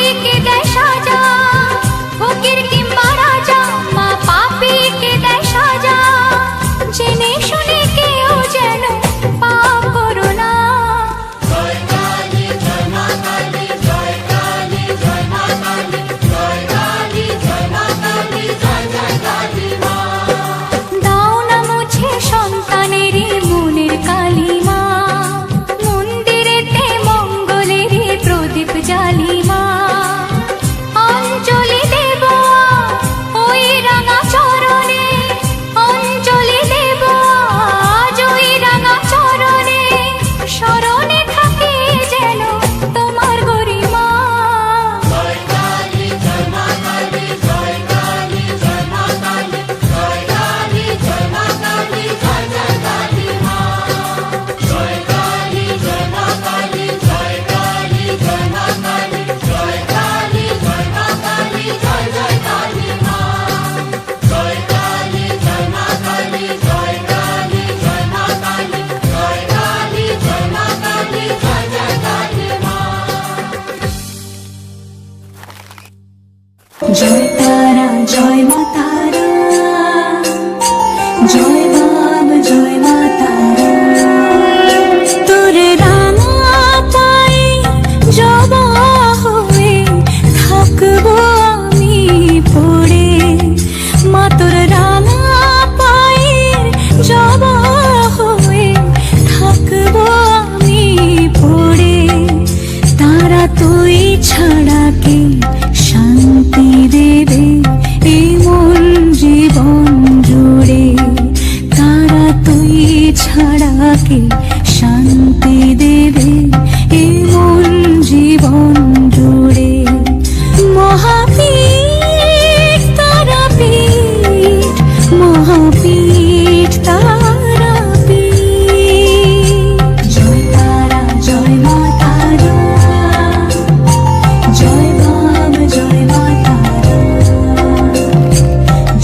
পাপীকে দেয় সাজা, ফকির কিংবা রাজা মা পাপীকে দেয় সাজা। জেনে শুনে কেউ যেন পাপ করো না। জয় কালী জয় মা কালী, জয় কালী জয় মা কালী, জয় কালী জয় মা কালী, জয় জয় কালী মা। দাও না মুছে সন্তানেরই মনের কালিমা, মন্দিরেতে মঙ্গলেরই প্রদীপ জ্বালিমা। অঞ্জলি দেব ওই রাঙা চরণে, অঞ্জলি দেব আজ ওই রাঙা চরণে। স্মরণে থাকে যেন তোমার গরিমা। জয় কালী জয় মা কালী, জয় কালী জয় মা কালী, জয় কালী জয় মা কালী, জয় জয় কালী মা। জয় কালী জয় মা কালী, জয় কালী জয় মা কালী, জয় কালী জয় মা কালী, জয় জয় কালী মা। জয় কালী জয় মা কালী, জয় কালী জয় মা কালী, জয় কালী জয় মা কালী, জয় জয় কালী মা। জয় তারা জয় মা তারা, জয় বাব জয় মা তারা। তোর রাঙা পায়ে জবা হয়ে থাকবো আমি পড়ে, মা তোর রাঙা পায়ে জবা হয়ে থাকবো আমি পড়ে। তারা তুই ছাড়া কে শান্তি দেবে এই মন জীবন জুড়ে। তারা তুই ছাড়া কে শান্তি দেবে এই মন জীবন জুড়ে। মহাপীঠ তারাপীঠ, মহাপীঠ তারাপীঠ। জয় তারা জয় মা তারা, জয় বাব জয় মা তারা,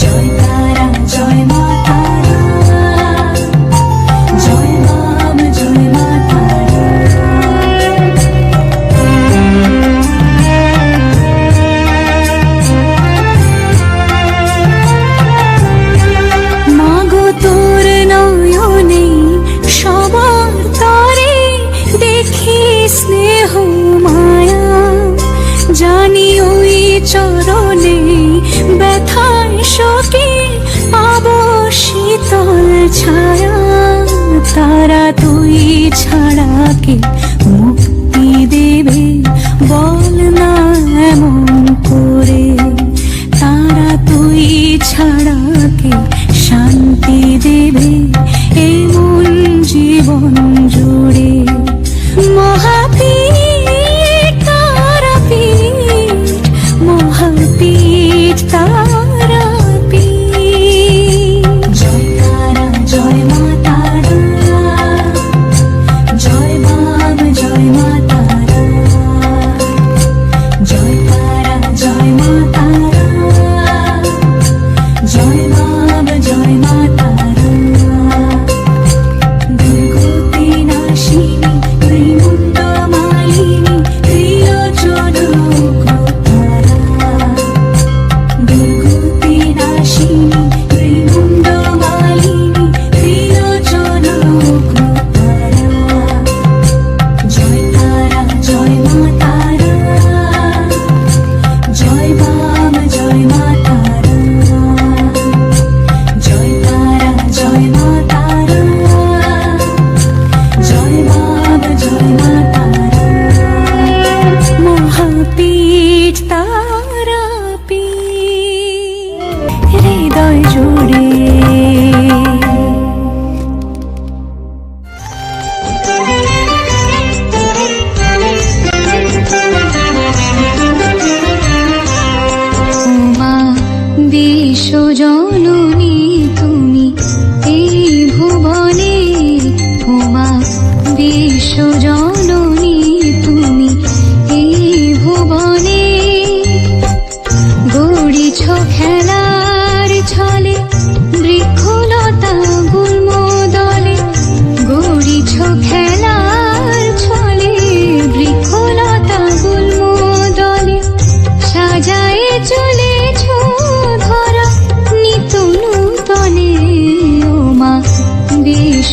জয় তারা জয় মা তারা, জয় বাব জয় মা তারা। মাগো তোর নয়নে সবার তরে দেখি স্নেহ মায়া, জানি ওই চরণে ব্যথায় শোকে পাবো শীতল ছায়া। তারা তুই ছাড়া কে মুক্তি দেবে বল না এমন করে। তারা তুই ছাড়া কে শান্তি দেবে এই মন জীবন জুড়ে। মহাপীঠ তারাপীঠ, মহাপীঠ তারাপীঠ। জয় তারা জয় মা তারা, জয় বাব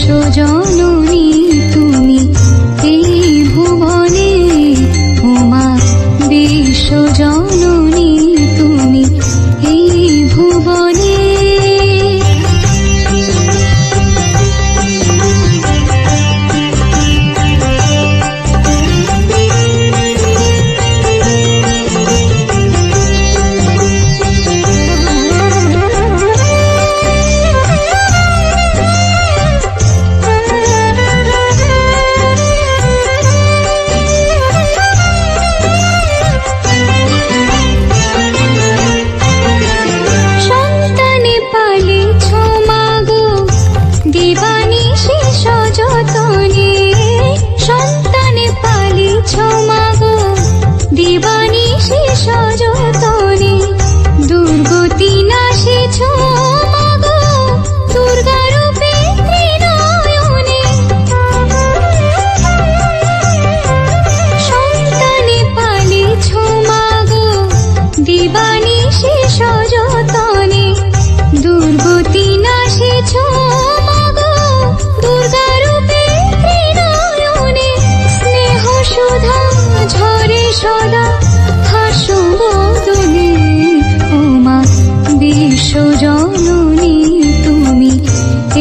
বিশ্বজননী তুমি এই ভুবনে, উমা বিশ্বজননী তুমি এই ভুবনে। সন্তানে পালিছ মাগো দিবানিশি সযতনে, সন্তানে পালিছ মাগো দিবানিশি সযতনে, দুর্গতি নাশিছ মাগো দুর্গারূপে ত্রিনয়নে। সন্তানে পালিছ মাগো দিবানিশি সযতনে, দুর্গতি নাশিছ মাগো দুর্গারূপে ত্রিনয়নে। স্নেহ সুধা ঝরে সদা হাসো বদনে, উমা বিশ্বজননী তুমি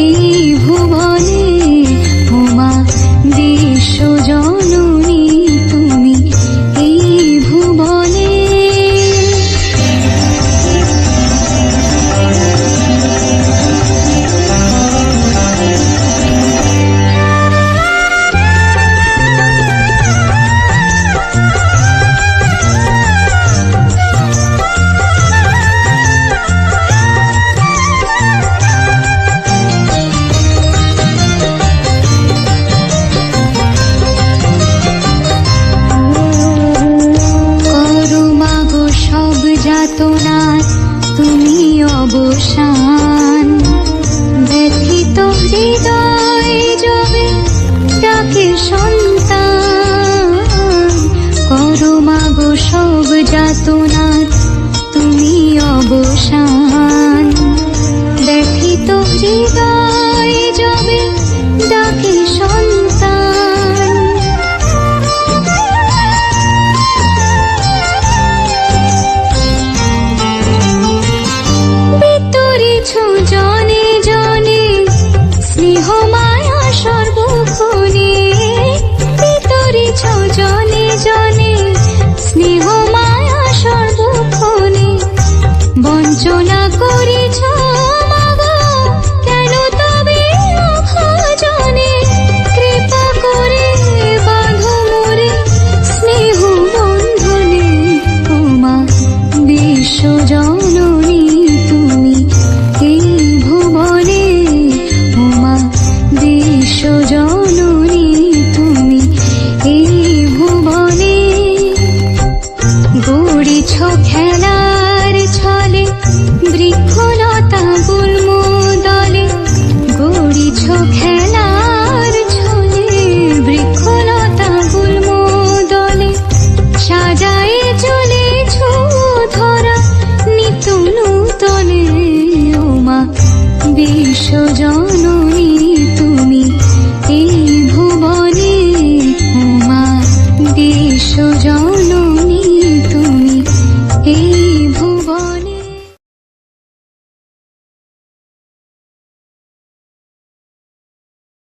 এই ভুবনে, উমা বিশ্বজননী তুমি এই ভুবনে। করো মাগো সব যাতনার তুমি অবসান, ব্যথিত হৃদয় যবে ডাকে সন্তান। করো মাগো সব যাতনার তুমি অবসান, ব্যথিত হৃদয় যবে ডাকে সন্তান। বিতরিছ জনে জনে স্নেহ মায়া সর্বক্ষণে, বিতরিছ জনে জনে স্নেহ মায়া সর্বক্ষণে। বঞ্চনা করিছ মাগো কেন তবে অভাজনে, কৃপা করে বাঁধো মোরে স্নেহ বন্ধনে, উমা বিশ্বজননী তুমি এই ভুবনে, উমা বিশ্বজননী তুমি এই ভুবনে। গড়িছ খেলার ছলে বৃক্ষ